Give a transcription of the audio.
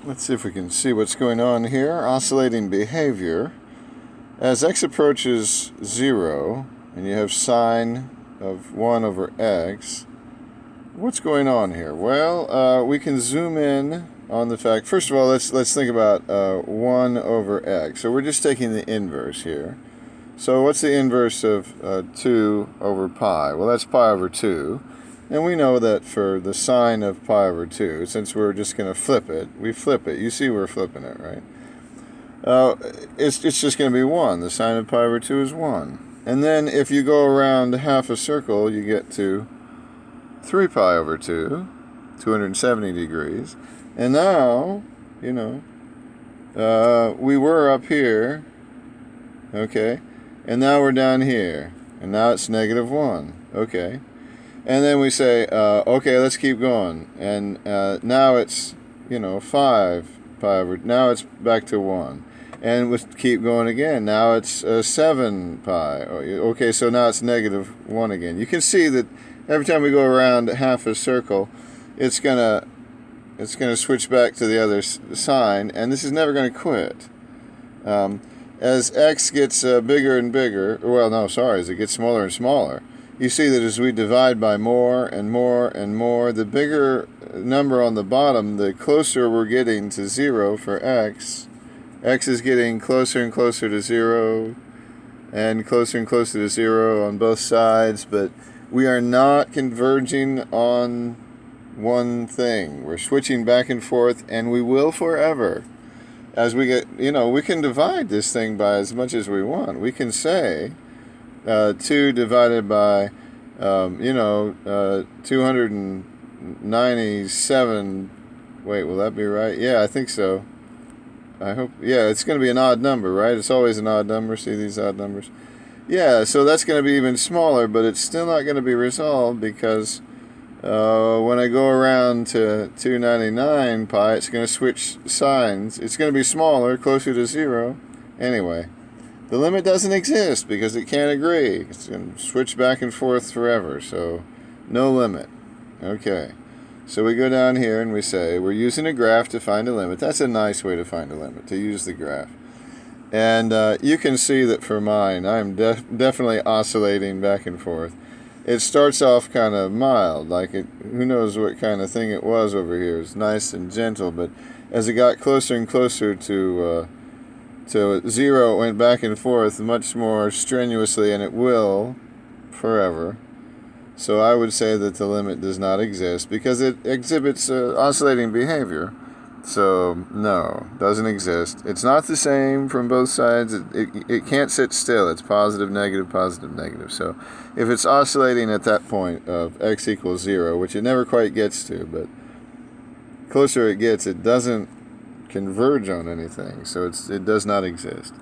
Let's see if we can see what's going on here. Oscillating behavior. As x approaches 0, and you have sine of 1 over x, what's going on here? Well, we can zoom in on the fact. First of all, let's think about 1 over x. So we're just taking the inverse here. So what's the inverse of 2 over pi? Well, that's pi over 2. And we know that for the sine of pi over 2, since we're just going to flip it, we flip it. You see we're flipping it, right? It's just going to be 1. The sine of pi over 2 is 1. And then if you go around half a circle, you get to 3 pi over 2, 270 degrees. And now, we were up here, okay? And now we're down here. And now it's negative 1, okay? And then we say, okay, let's keep going. And now it's, 5 pi over, now it's back to 1. And we keep going again. Now it's 7 pi. Okay, so now it's negative 1 again. You can see that every time we go around half a circle, it's gonna switch back to the other sign, and this is never going to quit. As x gets bigger and bigger, as it gets smaller and smaller, you see that as we divide by more and more and more, the bigger number on the bottom, the closer we're getting to 0 for x. X is getting closer and closer to 0 and closer to 0 on both sides, but we are not converging on one thing. We're switching back and forth, and we will forever. As we get, we can divide this thing by as much as we want. We can say 2 divided by, 297. Wait, will that be right? Yeah, I think so. I hope. Yeah, it's going to be an odd number, right? It's always an odd number. See these odd numbers? Yeah, so that's going to be even smaller, but it's still not going to be resolved because when I go around to 299 pi, it's going to switch signs. It's going to be smaller, closer to 0. Anyway. The limit doesn't exist because it can't agree. It's going to switch back and forth forever, so no limit. Okay, so we go down here and we say we're using a graph to find a limit. That's a nice way to find a limit, to use the graph. And you can see that for mine, I'm definitely oscillating back and forth. It starts off kind of mild, who knows what kind of thing it was over here. It's nice and gentle, but as it got closer and closer to 0, it went back and forth much more strenuously, and it will forever. So I would say that the limit does not exist because it exhibits oscillating behavior. So no, doesn't exist. It's not the same from both sides. It can't sit still. It's positive, negative, positive, negative. So if it's oscillating at that point of x equals 0, which it never quite gets to, but closer it gets, it doesn't converge on anything, so it does not exist.